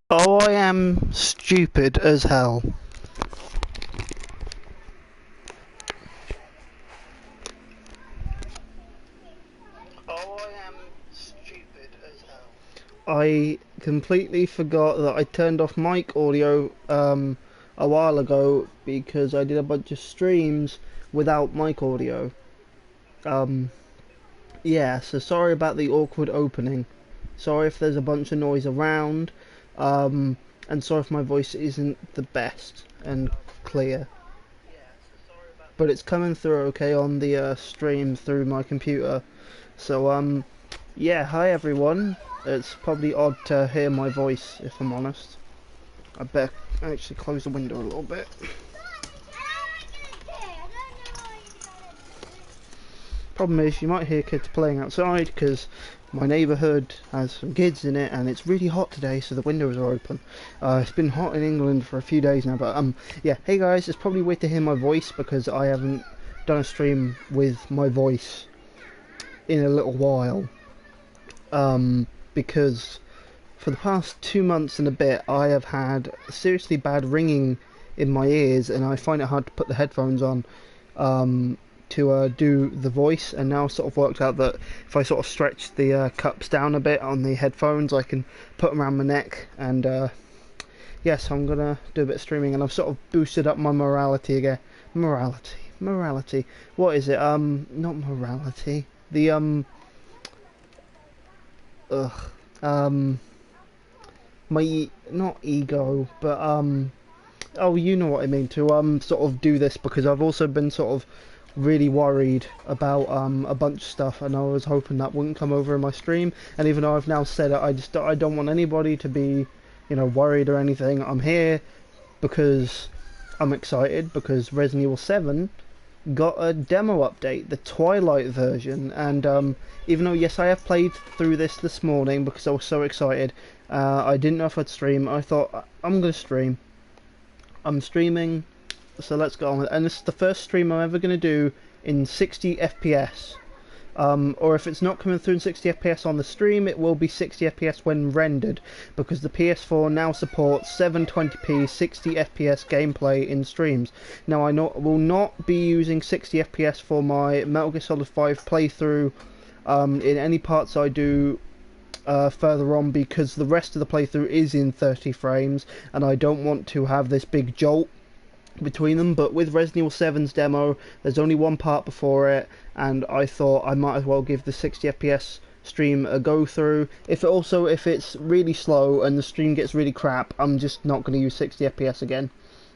Oh, I am stupid as hell. Oh, I am stupid as hell. I completely forgot that I turned off mic audio a while ago because I did a bunch of streams without mic audio. Um, yeah, so sorry about the awkward opening. Sorry if there's a bunch of noise around. Um, and sorry if my voice isn't the best and clear. But it's coming through okay on the stream through my computer. So yeah, hi everyone. It's probably odd to hear my voice if I'm honest. I better actually close the window a little bit. Problem is you might hear kids playing outside because my neighbourhood has some kids in it and it's really hot today, so the windows are open. It's been hot in England for a few days now, but yeah, hey guys, it's probably weird to hear my voice because I haven't done a stream with my voice in a little while. Because for the past 2 months and a bit I have had seriously bad ringing in my ears and I find it hard to put the headphones on to do the voice, and now sort of worked out that if I sort of stretch the cups down a bit on the headphones I can put them around my neck, and yes, I'm gonna do a bit of streaming, and I've sort of boosted up my morality again. Morality, what is it? Not morality, the ugh my not ego, but oh, you know what I mean, to sort of do this because I've also been sort of really worried about a bunch of stuff, and I was hoping that wouldn't come over in my stream. And even though I've now said it, I don't want anybody to be, you know, worried or anything. I'm here because I'm excited because Resident Evil 7 got a demo update, the Twilight version, and even though yes I have played through this morning because I was so excited, I didn't know if I'd stream. I thought I'm gonna stream. I'm streaming, so let's go on with it. And this is the first stream I'm ever gonna do in 60 FPS. Or if it's not coming through in 60 FPS on the stream, it will be 60 FPS when rendered, because the PS4 now supports 720p 60 FPS gameplay in streams. Now I will not be using 60 FPS for my Metal Gear Solid 5 playthrough in any parts I do further on, because the rest of the playthrough is in 30 frames and I don't want to have this big jolt between them. But with Resident Evil 7's demo, there's only one part before it, and I thought I might as well give the 60 FPS stream a go through. If it's really slow and the stream gets really crap, I'm just not going to use 60 FPS again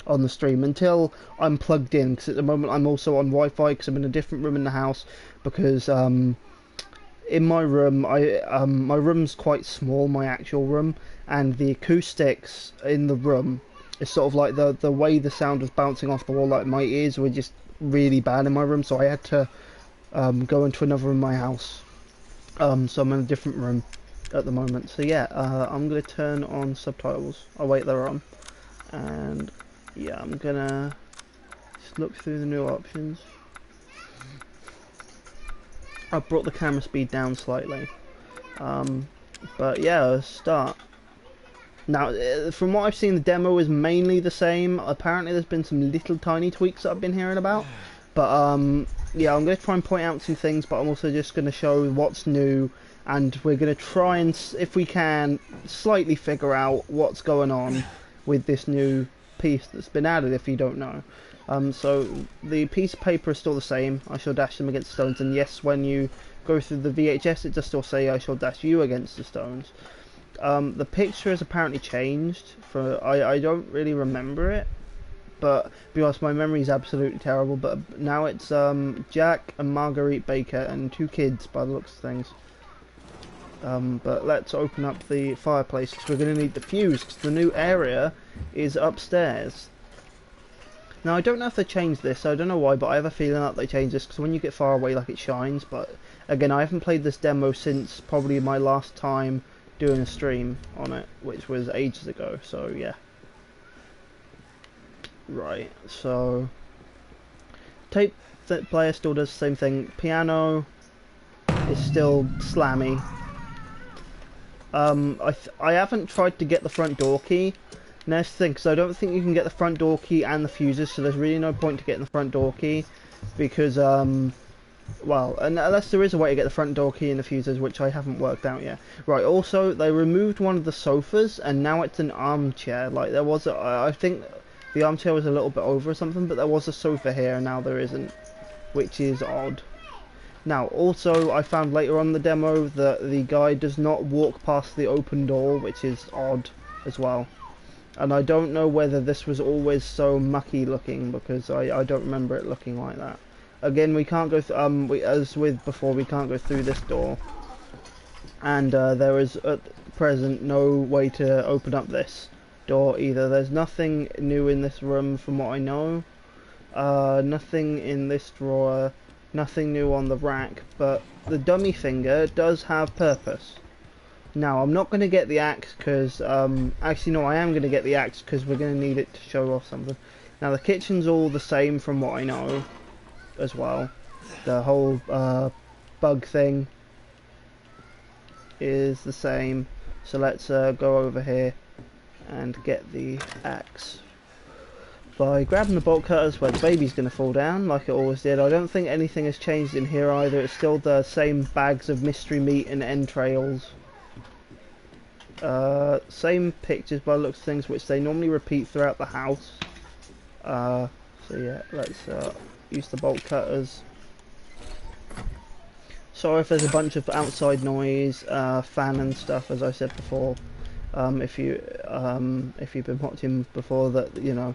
on the stream until I'm plugged in, because at the moment I'm also on Wi-Fi because I'm in a different room in the house, because in my room, my room's quite small, my actual room, and the acoustics in the room is sort of like the way the sound was bouncing off the wall. Like my ears were just really bad in my room, so I had to go into another room in my house. So I'm in a different room at the moment. So yeah, I'm gonna turn on subtitles. Oh wait, they're on, and yeah, I'm gonna just look through the new options. I brought the camera speed down slightly, but yeah, let's start. Now, from what I've seen, the demo is mainly the same. Apparently there's been some little tiny tweaks that I've been hearing about, but yeah, I'm going to try and point out some things, but I'm also just going to show what's new, and we're going to try and, if we can, slightly figure out what's going on with this new piece that's been added, if you don't know. So the piece of paper is still the same. I shall dash them against stones, and yes, when you go through the VHS it does still say I shall dash you against the stones. The picture has apparently changed. I don't really remember it, but to be honest, my memory is absolutely terrible. But now it's Jack and Marguerite Baker and two kids by the looks of things. But let's open up the fireplace because we're going to need the fuse, because the new area is upstairs. Now I don't know if they changed this, so I don't know why, but I have a feeling that they changed this, because when you get far away, like, it shines. But again, I haven't played this demo since probably my last time doing a stream on it, which was ages ago. So yeah, right, so tape player still does the same thing. Piano is still slammy. I haven't tried to get the front door key. Next thing, because I don't think you can get the front door key and the fuses, so there's really no point to getting the front door key, because well, unless there is a way to get the front door key and the fuses, which I haven't worked out yet. Right. Also, they removed one of the sofas, and now it's an armchair. Like there was, I think the armchair was a little bit over or something, but there was a sofa here, and now there isn't, which is odd. Now, also, I found later on in the demo that the guy does not walk past the open door, which is odd as well. And I don't know whether this was always so mucky looking, because I don't remember it looking like that. Again, we can't go as with before, we can't go through this door. And there is at present no way to open up this door either. There's nothing new in this room from what I know. Nothing in this drawer. Nothing new on the rack, but the dummy finger does have purpose. Now, I'm not going to get the axe because, actually no, I am going to get the axe because we're going to need it to show off something. Now, the kitchen's all the same from what I know as well. The whole bug thing is the same. So let's go over here and get the axe. By grabbing the bolt cutters where the baby's going to fall down, like it always did. I don't think anything has changed in here either. It's still the same bags of mystery meat and entrails. Same pictures by the looks of things, which they normally repeat throughout the house. So yeah, let's use the bolt cutters. Sorry if there's a bunch of outside noise, fan and stuff, as I said before. If you've been watching before, that you know.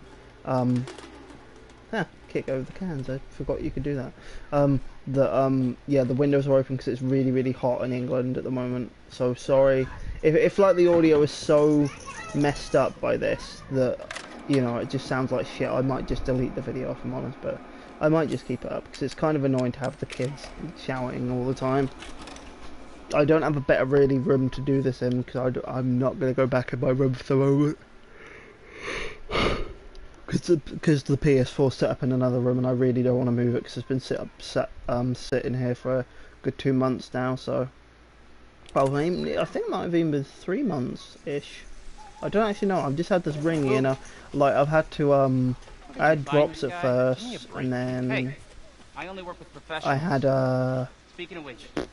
Kick over the cans. I forgot you could do that. Yeah, the windows are open because it's really hot in England at the moment. So sorry if like the audio is so messed up by this that you know it just sounds like shit. I might just delete the video if I'm honest, but I might just keep it up because it's kind of annoying to have the kids shouting all the time. I don't have a better really room to do this in because I'm not going to go back in my room for the moment. Because the PS4's set up in another room and I really don't want to move it because it's been sitting here for a good 2 months now. So, well, I think it might have even been 3 months-ish. I don't actually know. I've just had this ringing, you know. Like I've had to I had drops at first, and then I only work with professionals. I had Speaking of which, make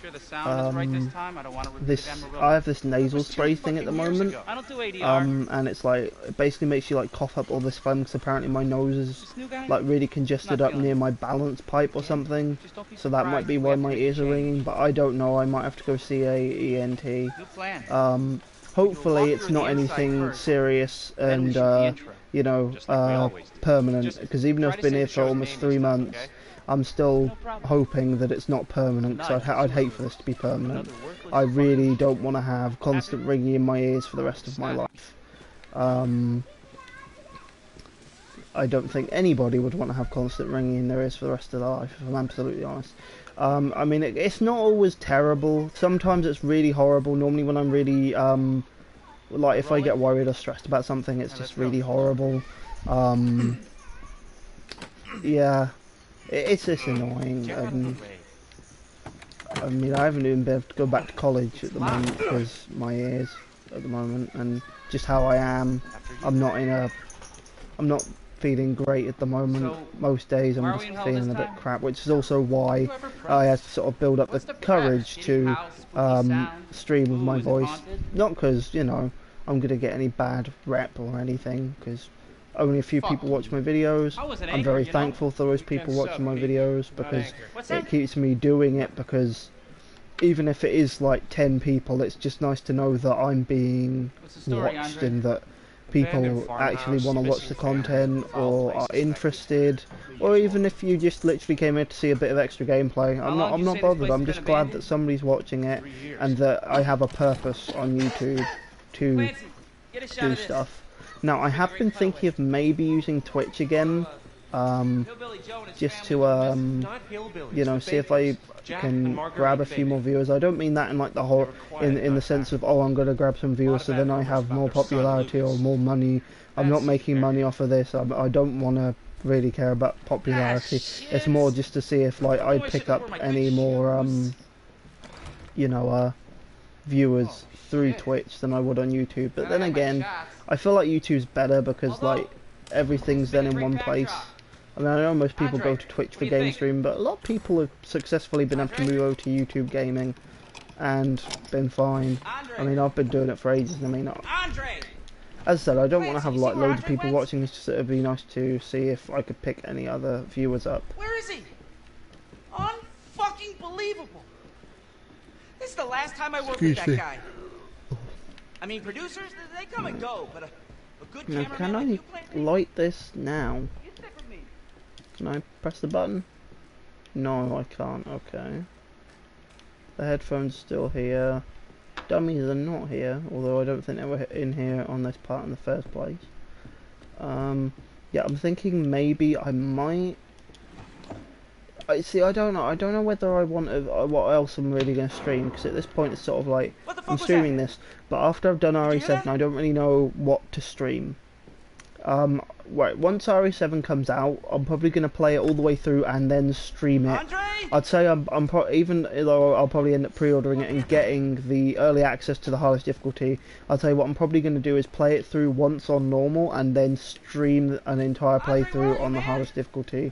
sure the sound is right this time. I don't want to I have this nasal spray thing at the moment. I don't do ADR. And it's like it basically makes you like cough up all this phlegm because apparently my nose is like really congested up near my balance pipe or something. So that might be why my ears are ringing, but I don't know. I might have to go see a ENT. Hopefully it's not anything serious and you know permanent, because even though I've been here for almost 3 months, I'm still hoping that it's not permanent, because I'd hate for this to be permanent. I really don't want to have constant ringing in my ears for the rest of my life. I don't think anybody would want to have constant ringing in their ears for the rest of their life, if I'm absolutely honest. I mean, it's not always terrible. Sometimes it's really horrible. Normally when I'm really, like if I get worried or stressed about something, it's just really horrible. Yeah. It's annoying. I mean, I haven't even been able to go back to college at the moment because my ears at the moment, and just how I am. I'm not feeling great at the moment. Most days I'm just feeling a bit crap, which is also why I had to sort of build up the courage to stream with my voice. Not because, you know, I'm gonna get any bad rep or anything, because only a few people watch my videos. I'm very thankful for those people watching my videos, because it keeps me doing it, because even if it is like 10 people, it's just nice to know that I'm being watched and that people actually want to watch the content or are interested, or even if you just literally came here to see a bit of extra gameplay. I'm not bothered. I'm just glad that somebody's watching it and that I have a purpose on YouTube to do stuff. Now, I have been thinking of maybe using Twitch again, just to, you know, see if I can grab a few more viewers. I don't mean that in like the whole, in the sense of, oh, I'm going to grab some viewers so then I have more popularity or more money. I'm not making money off of this. I don't want to really care about popularity. It's more just to see if like I pick up any more, you know, viewers through Twitch than I would on YouTube. But then again, I feel like YouTube's better because like everything's then in one place. I mean, I know most people go to Twitch for game stream, but a lot of people have successfully been able to move over to YouTube gaming and been fine. I mean, I've been doing it for ages. I mean, as I said, I don't want to have like loads of people watching. It's just it'd be nice to see if I could pick any other viewers up. Where is he? Unfucking believable. This is the last time I worked with that guy. I mean, producers, they come and go, but a good now, cameraman can like I you play light this now? You stick with me. Can I press the button? No, I can't. Okay. The headphones are still here. Dummies are not here, although I don't think they were in here on this part in the first place. Yeah, I'm thinking maybe I might. See, I don't know. I don't know whether I want to, what else I'm really going to stream, because at this point it's sort of like I'm streaming this, but after I've done RE7, I don't really know what to stream. Right, once RE7 comes out, I'm probably going to play it all the way through and then stream it. I'd say even though I'll probably end up pre-ordering it and getting the early access to the hardest difficulty, I'd say what I'm probably going to do is play it through once on normal and then stream an entire playthrough on the hardest difficulty,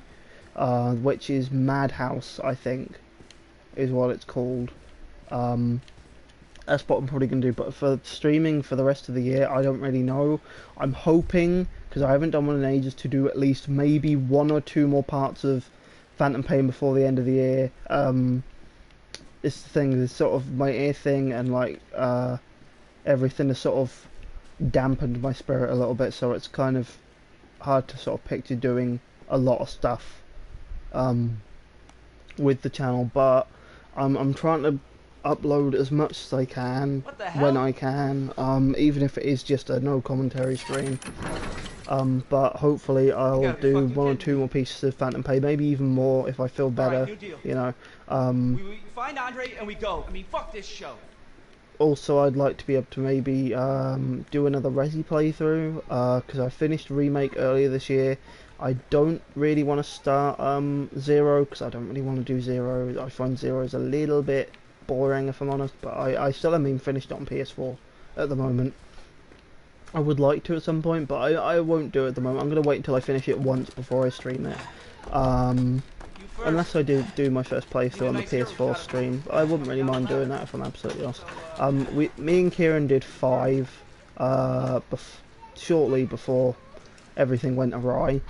which is Madhouse, I think, is what it's called. That's what I'm probably going to do, but for streaming for the rest of the year, I don't really know. I'm hoping, because I haven't done one in ages, to do at least maybe 1 or 2 more parts of Phantom Pain before the end of the year. It's the thing, it's sort of my ear thing, and like everything has sort of dampened my spirit a little bit, so it's kind of hard to sort of picture doing a lot of stuff with the channel, but I'm trying to upload as much as I can when I can, even if it is just a no commentary stream. But hopefully I'll do 1 or 2 more pieces of Phantom Pain, maybe even more if I feel better, you know. We find Andre and we go. I mean, fuck this show. Also, I'd like to be able to maybe do another Resi playthrough, because I finished Remake earlier this year. I don't really want to start 0, because I don't really want to do 0. I find 0 is a little bit boring, if I'm honest, but I still haven't even finished it on PS4 at the moment. I would like to at some point, but I won't do it at the moment. I'm going to wait until I finish it once before I stream it. Unless I do my first playthrough on the PS4 stream. I wouldn't really mind doing that if I'm absolutely honest. Me and Kieran did 5 shortly before everything went awry.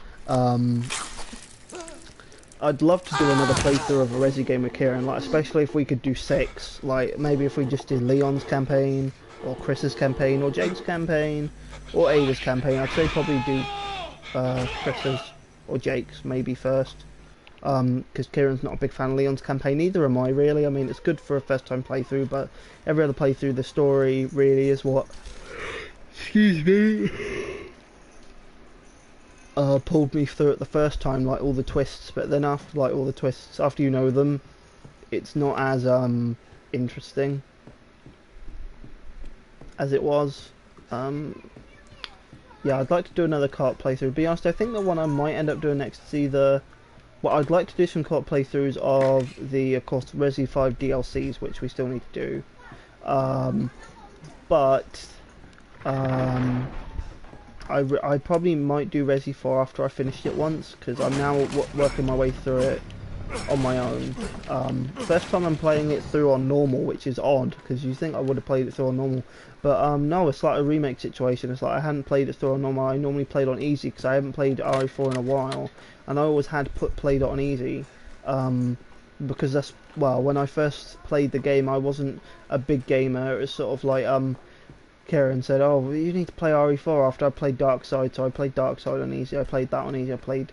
I'd love to do another playthrough of a Resi game with Kieran, like especially if we could do 6, like maybe if we just did Leon's campaign, or Chris's campaign, or Jake's campaign, or Ada's campaign. I'd say probably do Chris's or Jake's maybe first, because Kieran's not a big fan of Leon's campaign, neither am I really. I mean, it's good for a first time playthrough, but every other playthrough the story really is what, excuse me, pulled me through it the first time, like all the twists, but then after like all the twists, after you know them, it's not as interesting as it was. Yeah, I'd like to do another co-op playthrough. To be honest, I think the one I might end up doing next is either, well, I'd like to do some co-op playthroughs of the, of course, Resi 5 DLCs, which we still need to do, but I probably might do Resi 4 after I finished it once, because I'm now working my way through it on my own. First time I'm playing it through on normal, which is odd, because you think I would have played it through on normal, but no, it's like a remake situation. It's like I hadn't played it through on normal. I normally played on easy, because I haven't played RE4 in a while, and I always had played it on easy, because that's, well, when I first played the game, I wasn't a big gamer. It was sort of like, Kieran said, oh, you need to play RE4 after I played Darkside, so I played Darkside on easy, I played that on easy, I played,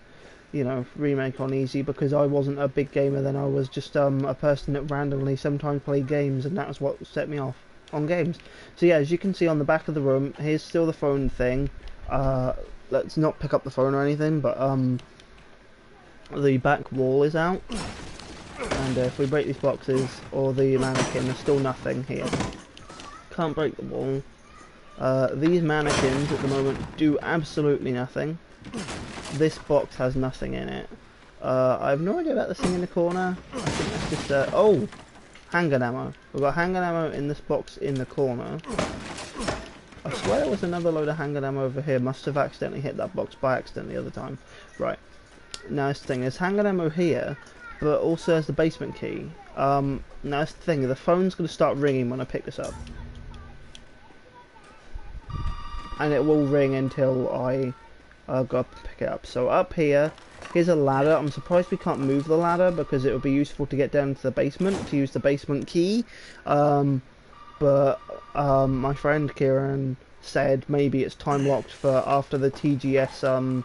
you know, Remake on easy, because I wasn't a big gamer then. I was just a person that randomly sometimes played games, and that's what set me off on games. So yeah, as you can see on the back of the room, here's still the phone thing. Let's not pick up the phone or anything, but the back wall is out, and if we break these boxes or the mannequin, there's still nothing here. Can't break the wall. These mannequins at the moment do absolutely nothing. This box has nothing in it. I have no idea about this thing in the corner. I think that's just oh! handgun ammo. We've got handgun ammo in this box in the corner. I swear there was another load of handgun ammo over here. Must have accidentally hit that box by accident the other time. Right. Now this thing, there's handgun ammo here, but also there's the basement key. Now this thing, the phone's going to start ringing when I pick this up. And it will ring until I go up and pick it up. So up here, here's a ladder. I'm surprised we can't move the ladder because it would be useful to get down to the basement to use the basement key. But my friend Kieran said maybe it's time locked for after the TGS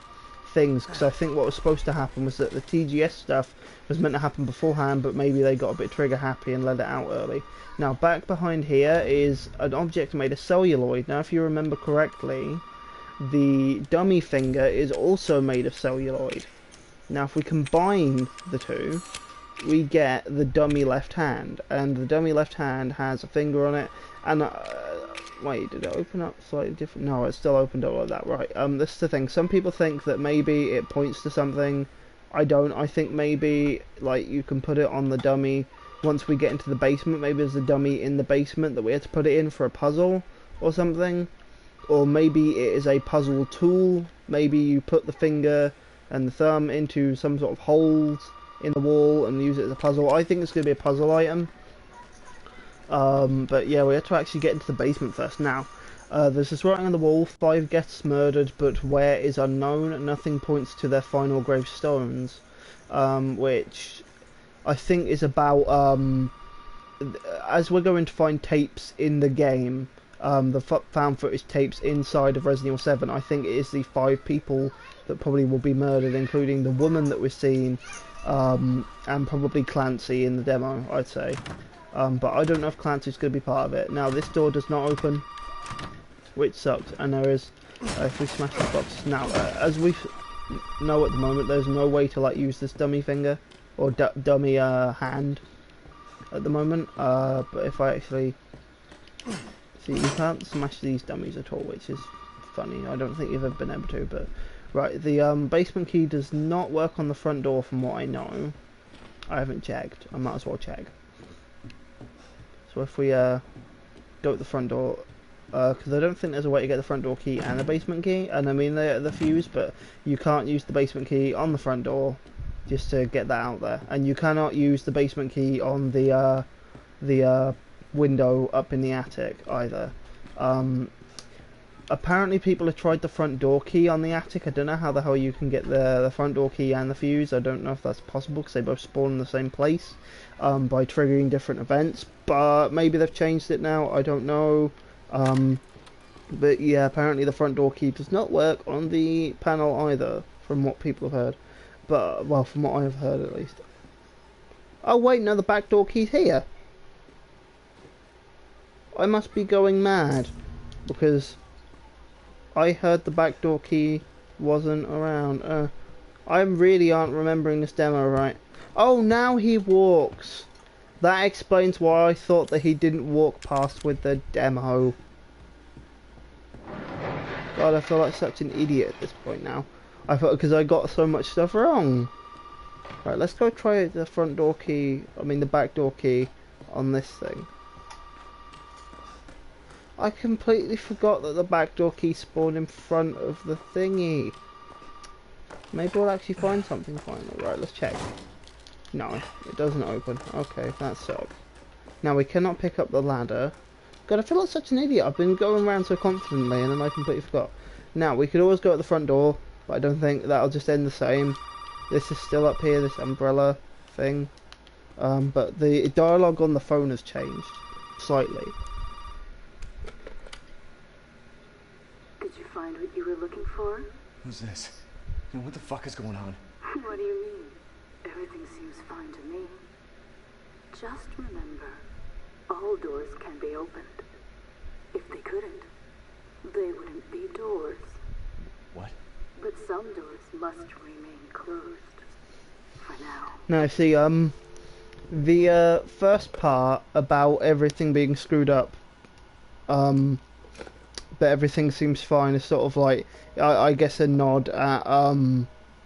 things, because I think what was supposed to happen was that the TGS stuff was meant to happen beforehand, but maybe they got a bit trigger happy and let it out early. Now back behind here is an object made of celluloid. Now if you remember correctly, the dummy finger is also made of celluloid. Now if we combine the two, we get the dummy left hand, and the dummy left hand has a finger on it, and wait, did it open up slightly different? No, it still opened up like that, right. This is the thing, some people think that maybe it points to something. I don't. I think maybe like you can put it on the dummy once we get into the basement. Maybe there's a dummy in the basement that we had to put it in for a puzzle or something, or maybe it is a puzzle tool. Maybe you put the finger and the thumb into some sort of holes in the wall and use it as a puzzle. I think it's going to be a puzzle item. But yeah, we have to actually get into the basement first. Now, there's this writing on the wall: 5 guests murdered, but where is unknown. Nothing points to their final gravestones, which I think is about, as we're going to find tapes in the game, the found footage tapes inside of Resident Evil 7, I think it is the 5 people that probably will be murdered, including the woman that we're seeing, and probably Clancy in the demo, I'd say. But I don't know if Clancy's going to be part of it. Now, this door does not open, which sucks, and there is, if we smash the box. Now, as we know at the moment, there's no way to, like, use this dummy finger, or dummy hand, at the moment. But if I actually, see, you can't smash these dummies at all, which is funny. I don't think you've ever been able to, but, right, the basement key does not work on the front door from what I know. I haven't checked. I might as well check. So if we go at the front door, because I don't think there's a way to get the front door key and the basement key, and I mean the fuse, but you can't use the basement key on the front door just to get that out there, and you cannot use the basement key on the window up in the attic either. Apparently people have tried the front door key on the attic. I don't know how the hell you can get the front door key and the fuse. I don't know if that's possible because they both spawn in the same place by triggering different events, but maybe they've changed it now, I don't know. But yeah, apparently the front door key does not work on the panel either, from what people have heard. But, well, from what I've heard at least. Oh wait, no, the back door key's here. I must be going mad, because I heard the back door key wasn't around. I really aren't remembering this demo right. Oh, now he walks. That explains why I thought that he didn't walk past with the demo. God, I feel like such an idiot at this point now. I thought because I got so much stuff wrong. Right, let's go try the front door key. I mean the back door key on this thing. I completely forgot that the back door key spawned in front of the thingy. Maybe we'll actually find something finally. Right, let's check. No, it doesn't open. Okay, that sucks. Now we cannot pick up the ladder. God, I feel like such an idiot. I've been going around so confidently and then I completely forgot. Now, we could always go at the front door, but I don't think that'll just end the same. This is still up here, this umbrella thing. But the dialogue on the phone has changed slightly. Did you find what you were looking for? Who's this? And what the fuck is going on? What do you mean? Everything seems fine to me. Just remember, all doors can be opened. If they couldn't, they wouldn't be doors. What? But some doors must remain closed. For now. Now, see, the first part about everything being screwed up, but everything seems fine is sort of like, I guess a nod at,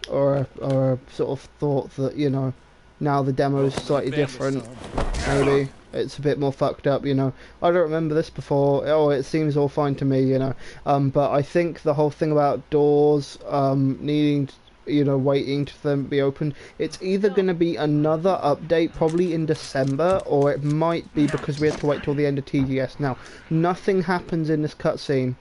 or a sort of thought that, you know, now the demo is slightly different, maybe. it's a bit more fucked up, you know. I don't remember this before. Oh, it seems all fine to me, you know. But I think the whole thing about doors needing, you know, waiting to them be opened, it's either going to be another update, probably in December, or it might be because we have to wait till the end of TGS. Now, nothing happens in this cutscene.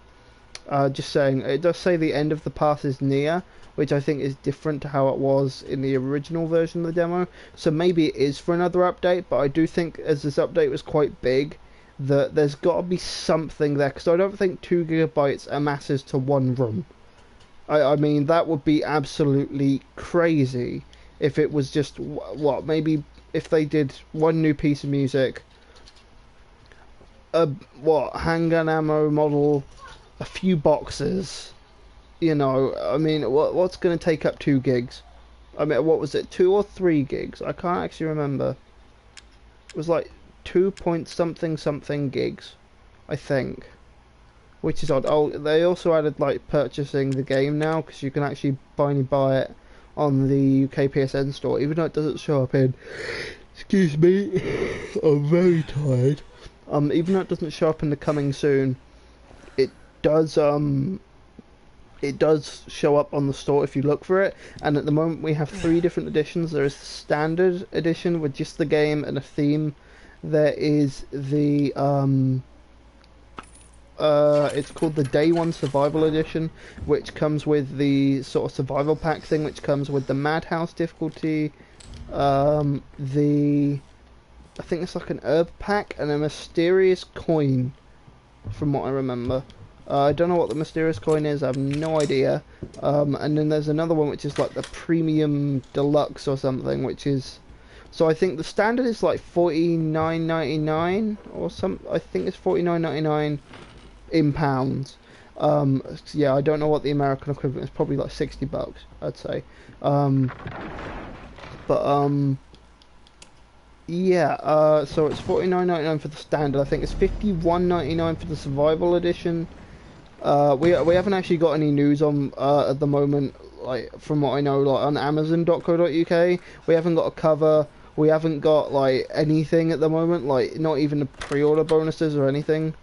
Just saying, it does say the end of the path is near, which I think is different to how it was in the original version of the demo. So maybe it is for another update, but I do think as this update was quite big, that there's got to be something there, because I don't think 2 gigabytes amasses to one room. I mean, that would be absolutely crazy if it was just, what, maybe if they did one new piece of music, handgun ammo model, a few boxes, you know. I mean, what's going to take up 2 gigs? I mean, what was it, 2 or 3 gigs? I can't actually remember. It was like 2 point something gigs, I think, which is odd. Oh, they also added like purchasing the game now, because you can actually finally buy it on the UK PSN store, even though it doesn't show up in, excuse me, I'm very tired, even though it doesn't show up in the coming soon, it does show up on the store if you look for it. And at the moment we have 3 different editions. There is the standard edition with just the game and a theme. There is the it's called the Day 1 Survival Edition, which comes with the sort of survival pack thing, which comes with the Madhouse difficulty, I think it's like an herb pack and a mysterious coin, from what I remember. I don't know what the mysterious coin is, I have no idea. And then there's another one which is like the premium deluxe or something, which is, so I think the standard is like $49.99 or some, I think it's $49.99 in pounds. Yeah, I don't know what the American equivalent is, probably like $60, I'd say. Yeah, so it's $49.99 for the standard. I think it's $51.99 for the survival edition. We haven't actually got any news on at the moment, like from what I know, like on Amazon.co.uk. We haven't got a cover. We haven't got like anything at the moment, like not even the pre-order bonuses or anything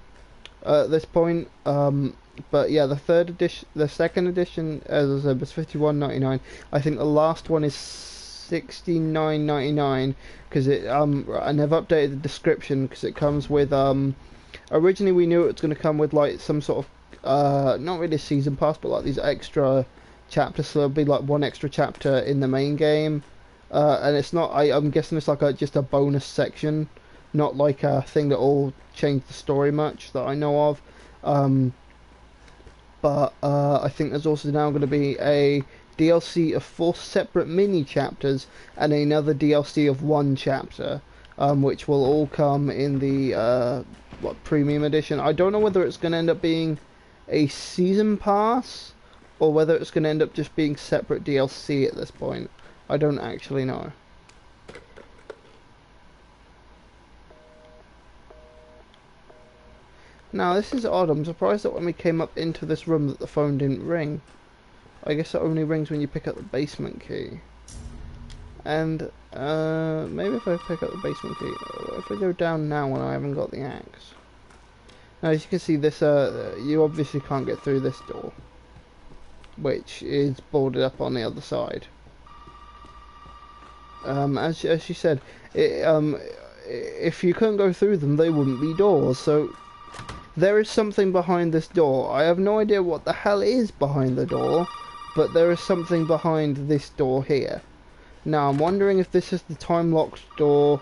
at this point. But yeah, the second edition, as I said, was $51.99. I think the last one is $69.99 because it I never updated the description because it comes with originally we knew it was going to come with like some sort of not really a season pass, but like these extra chapters. So there'll be like one extra chapter in the main game, and it's not. I'm guessing it's like just a bonus section, not like a thing that will change the story much that I know of. But I think there's also now going to be a DLC of 4 separate mini chapters and another DLC of 1 chapter, which will all come in the premium edition. I don't know whether it's going to end up being a season pass or whether it's going to end up just being separate DLC at this point. I don't actually know. Now this is odd. I'm surprised that when we came up into this room that the phone didn't ring. I guess it only rings when you pick up the basement key. And maybe if I pick up the basement key, if I go down now when I haven't got the axe. Now as you can see, this you obviously can't get through this door, which is boarded up on the other side. As she said, if you couldn't go through them, they wouldn't be doors. So there is something behind this door. I have no idea what the hell is behind the door, but there is something behind this door here. Now I'm wondering if this is the time-locked door,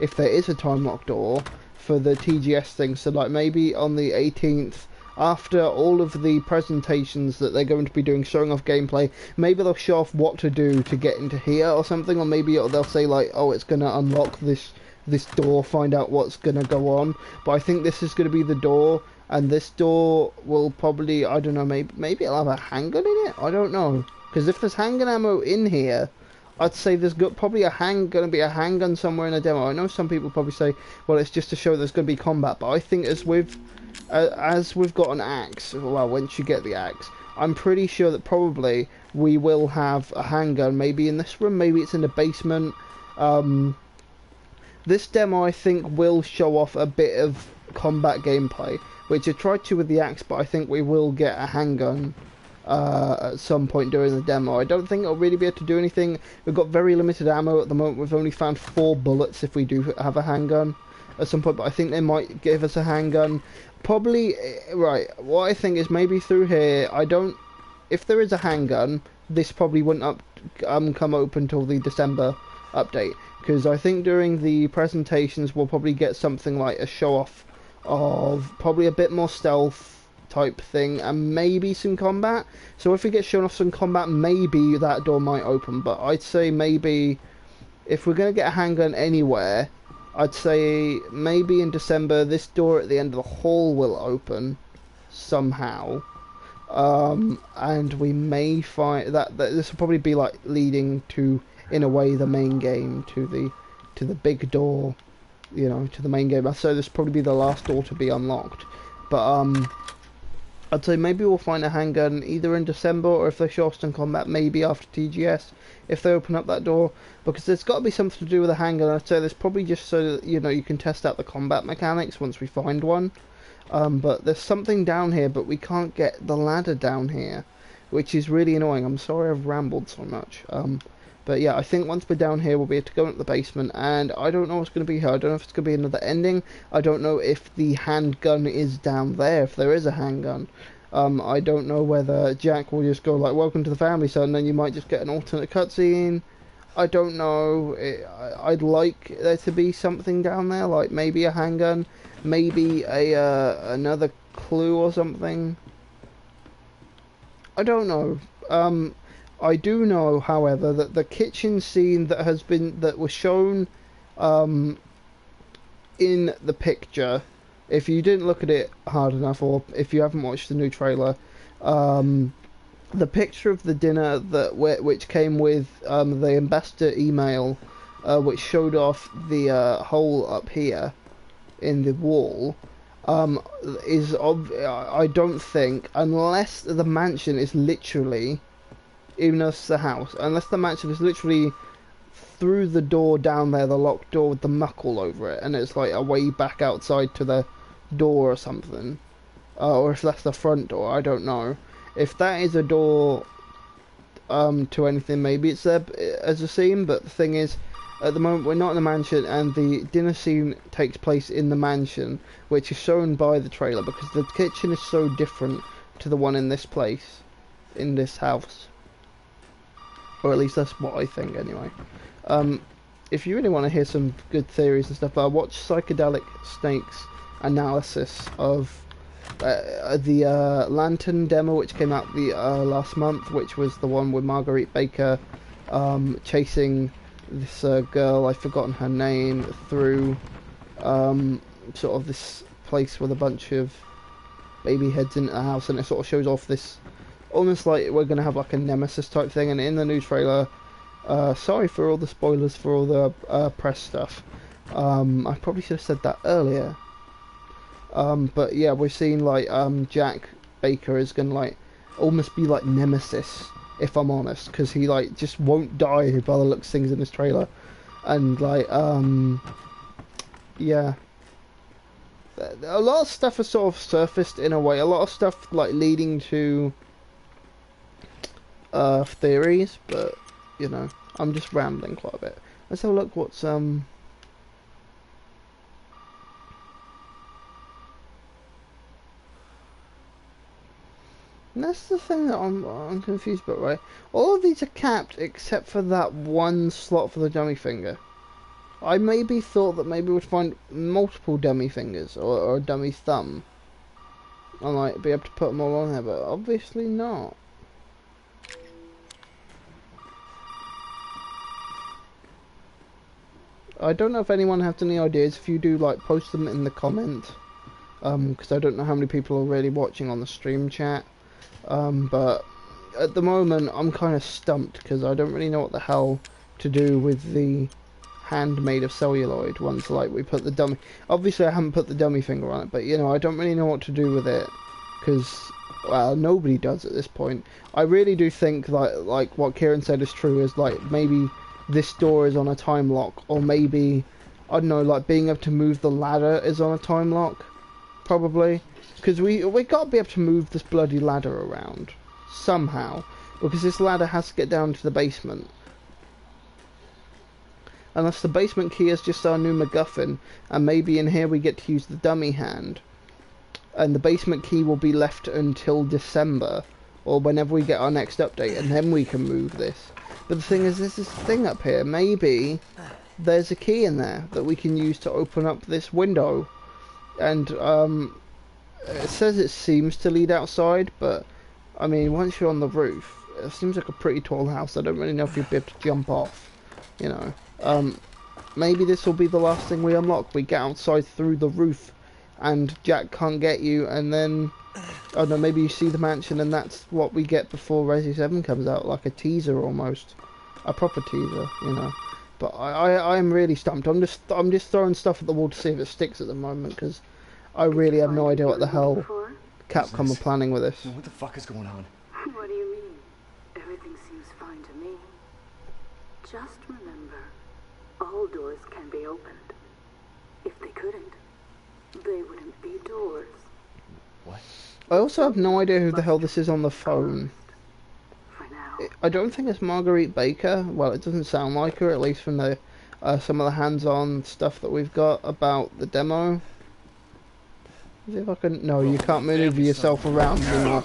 if there is a time-locked door for the TGS thing. So like maybe on the 18th, after all of the presentations that they're going to be doing, showing off gameplay, maybe they'll show off what to do to get into here or something, or maybe they'll say like, oh, it's going to unlock this door, find out what's going to go on. But I think this is going to be the door, and this door will probably, I don't know, maybe it'll have a handgun in it? I don't know. Because if there's handgun ammo in here, I'd say there's probably going to be a handgun somewhere in the demo. I know some people probably say, well, it's just to show there's going to be combat, but I think as we've got an axe, well, once you get the axe, I'm pretty sure that probably we will have a handgun, maybe in this room, maybe it's in the basement. this demo I think will show off a bit of combat gameplay, which I tried to with the axe, but I think we will get a handgun at some point during the demo. I don't think it'll really be able to do anything. We've got very limited ammo at the moment. We've only found 4 bullets if we do have a handgun at some point, but I think they might give us a handgun. Probably, right, what I think is maybe through here, if there is a handgun, this probably wouldn't come open until the December update, because I think during the presentations we'll probably get something like a show-off of probably a bit more stealth type thing and maybe some combat. So if we get shown off some combat, maybe that door might open, but I'd say maybe if we're going to get a handgun anywhere, I'd say maybe in December this door at the end of the hall will open somehow, and we may find that this will probably be like leading to, in a way, the main game, to the big door, you know, to the main game. So this will probably be the last door to be unlocked, but I'd say maybe we'll find a handgun either in December, or if they show us some combat, maybe after TGS, if they open up that door, because there's got to be something to do with a handgun. I'd say there's probably just so that, you know, you can test out the combat mechanics once we find one. But there's something down here, but we can't get the ladder down here, which is really annoying. I'm sorry I've rambled so much. But yeah, I think once we're down here, we'll be able to go into the basement, and I don't know what's going to be here. I don't know if it's going to be another ending. I don't know if the handgun is down there, if there is a handgun. I don't know whether Jack will just go like, welcome to the family, son, and then you might just get an alternate cutscene. I don't know. I'd like there to be something down there, like maybe a handgun, maybe another clue or something. I don't know. I do know, however, that the kitchen scene that was shown in the picture, if you didn't look at it hard enough, or if you haven't watched the new trailer, the picture of the dinner which came with the ambassador email, which showed off the hole up here in the wall, I don't think, unless the mansion is literally, even though it's the house, unless the mansion is literally through the door down there, the locked door with the muck all over it, and it's like a way back outside to the door or something, or if that's the front door, I don't know. If that is a door to anything, maybe it's there as a scene, but the thing is, at the moment we're not in the mansion, and the dinner scene takes place in the mansion, which is shown by the trailer, because the kitchen is so different to the one in this place, in this house. Or at least that's what I think, anyway. If you really want to hear some good theories and stuff, watch Psychedelic Snake's analysis of the Lantern demo, which came out the last month, which was the one with Marguerite Baker chasing this girl, I've forgotten her name, through sort of this place with a bunch of baby heads in the house, and it sort of shows off this, almost like we're going to have like a Nemesis type thing. And in the new trailer, sorry for all the spoilers for all the press stuff, I probably should have said that earlier, but yeah, we're seeing like Jack Baker is going to like almost be like Nemesis, if I'm honest, because he like just won't die by the looks of things in this trailer. And like yeah, a lot of stuff has sort of surfaced in a way, a lot of stuff like leading to theories, but you know, I'm just rambling quite a bit. Let's have a look what's and that's the thing that I'm confused about, right? All of these are capped except for that one slot for the dummy finger. I maybe thought that maybe we'd find multiple dummy fingers or a dummy thumb, I might be able to put them all on there, but obviously not. I don't know if anyone has any ideas. If you do, like, post them in the comment, because I don't know how many people are really watching on the stream chat. But at the moment I'm kind of stumped because I don't really know what the hell to do with the handmade of celluloid ones. Like, we put the dummy, obviously I haven't put the dummy finger on it, but you know, I don't really know what to do with it because, well, nobody does at this point. I really do think like what Kieran said is true, is like maybe this door is on a time lock, or maybe I don't know, like being able to move the ladder is on a time lock, probably, because we got to be able to move this bloody ladder around somehow, because this ladder has to get down to the basement. Unless the basement key is just our new MacGuffin, and maybe in here we get to use the dummy hand, and the basement key will be left until December, or whenever we get our next update, and then we can move this. But the thing is, there's this thing up here. Maybe there's a key in there that we can use to open up this window. And it says it seems to lead outside, but I mean, once you're on the roof, it seems like a pretty tall house. I don't really know if you'd be able to jump off, you know. Maybe this will be the last thing we unlock. We get outside through the roof, and Jack can't get you, and then I don't know, maybe you see the mansion, and that's what we get before Resi 7 comes out, like a teaser almost, a proper teaser, you know. But I'm really stumped. I'm just throwing stuff at the wall to see if it sticks at the moment, because I really have no idea what the hell Capcom are planning with this. What the fuck is going on? What do you mean? Everything seems fine to me. Just remember, all doors can be opened. If they couldn't, they wouldn't be doors. What? I also have no idea who the hell this is on the phone. For now. I don't think it's Marguerite Baker. Well, it doesn't sound like her, at least from the some of the hands-on stuff that we've got about the demo. See if I can. No, you can't maneuver yourself around anymore.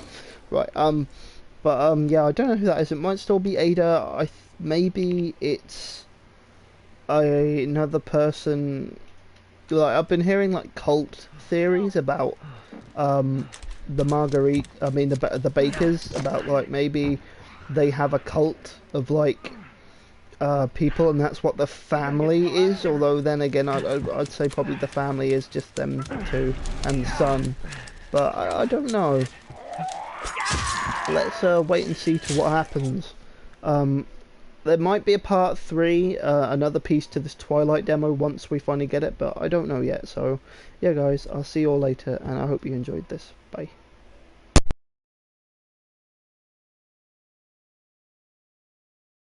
Right. Yeah, I don't know who that is. It might still be Ada. Maybe it's another person. Like, I've been hearing like cult theories about the Marguerite. I mean the Bakers, about like maybe they have a cult of like people, and that's what the family is. Although then again, I'd say probably the family is just them two and the son. But I don't know. Let's wait and see to what happens. There might be a part 3, another piece to this Twilight demo once we finally get it, but I don't know yet. So yeah guys, I'll see you all later, and I hope you enjoyed this. Bye.